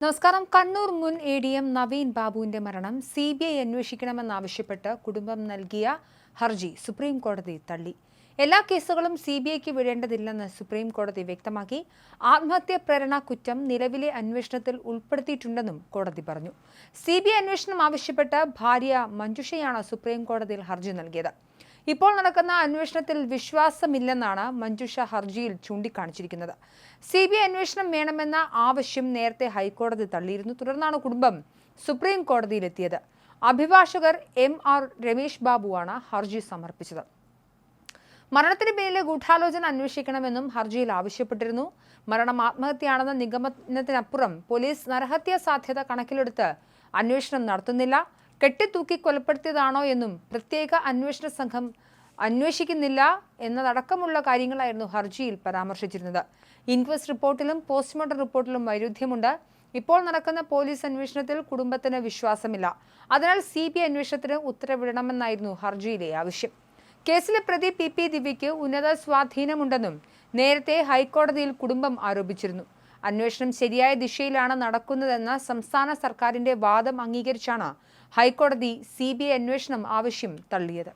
നമസ്കാരം. കണ്ണൂർ മുൻ എ.ഡി.എം. നവീൻ ബാബുവിന്റെ മരണം CBI അന്വേഷിക്കണമെന്നാവശ്യപ്പെട്ട് കുടുംബം നൽകിയ ഹർജി സുപ്രീം കോടതി തള്ളി. എല്ലാ കേസുകളും CBIക്ക് വിടേണ്ടതില്ലെന്ന് സുപ്രീം കോടതി വ്യക്തമാക്കി. ആത്മഹത്യാ പ്രേരണ കുറ്റം നിലവിലെ അന്വേഷണത്തിൽ ഉൾപ്പെടുത്തിയിട്ടുണ്ടെന്നും കോടതി പറഞ്ഞു. CBI അന്വേഷണം ആവശ്യപ്പെട്ട് ഭാര്യ മഞ്ജുഷയാണ് സുപ്രീം കോടതിയിൽ ഹർജി നൽകിയത്. ഇപ്പോൾ നടക്കുന്ന അന്വേഷണത്തിൽ വിശ്വാസമില്ലെന്നാണ് മഞ്ജുഷ ഹർജിയിൽ ചൂണ്ടിക്കാണിച്ചിരിക്കുന്നത്. CBI അന്വേഷണം വേണമെന്ന ആവശ്യം നേരത്തെ ഹൈക്കോടതി തള്ളിയിരുന്നു. തുടർന്നാണ് കുടുംബം സുപ്രീം കോടതിയിലെത്തിയത്. അഭിഭാഷകർ MR രമേശ് ബാബുവാണ് ഹർജി സമർപ്പിച്ചത്. മരണത്തിന് പിന്നിലെ ഗൂഢാലോചന അന്വേഷിക്കണമെന്നും ഹർജിയിൽ ആവശ്യപ്പെട്ടിരുന്നു. മരണം ആത്മഹത്യയാണെന്ന നിഗമനത്തിനപ്പുറം പോലീസ് നരഹത്യാ സാധ്യത കണക്കിലെടുത്ത് അന്വേഷണം നടത്തുന്നില്ല. കെട്ടിത്തൂക്കി കൊലപ്പെടുത്തിയതാണോ എന്നും പ്രത്യേക അന്വേഷണ സംഘം അന്വേഷിക്കുന്നില്ല എന്നതടക്കമുള്ള കാര്യങ്ങളായിരുന്നു ഹർജിയിൽ പരാമർശിച്ചിരുന്നത്. Inquest റിപ്പോർട്ടിലും postmortem റിപ്പോർട്ടിലും വൈരുദ്ധ്യമുണ്ട്. ഇപ്പോൾ നടക്കുന്ന പോലീസ് അന്വേഷണത്തിൽ കുടുംബത്തിന് വിശ്വാസമില്ല. അതിനാൽ CBI അന്വേഷണത്തിന് ഉത്തരവിടണമെന്നായിരുന്നു ഹർജിയിലെ ആവശ്യം. കേസിലെ പ്രതി PP ദിവ്യയ്ക്ക് ഉന്നത സ്വാധീനമുണ്ടെന്നും നേരത്തെ ഹൈക്കോടതിയിൽ കുടുംബം ആരോപിച്ചിരുന്നു. അന്വേഷണം ശരിയായ ദിശയിലാണ് നടക്കുന്നതെന്ന സംസ്ഥാന സർക്കാരിന്റെ വാദം അംഗീകരിച്ചാണ് ഹൈക്കോടതി CBI അന്വേഷണം ആവശ്യം തള്ളിയത്.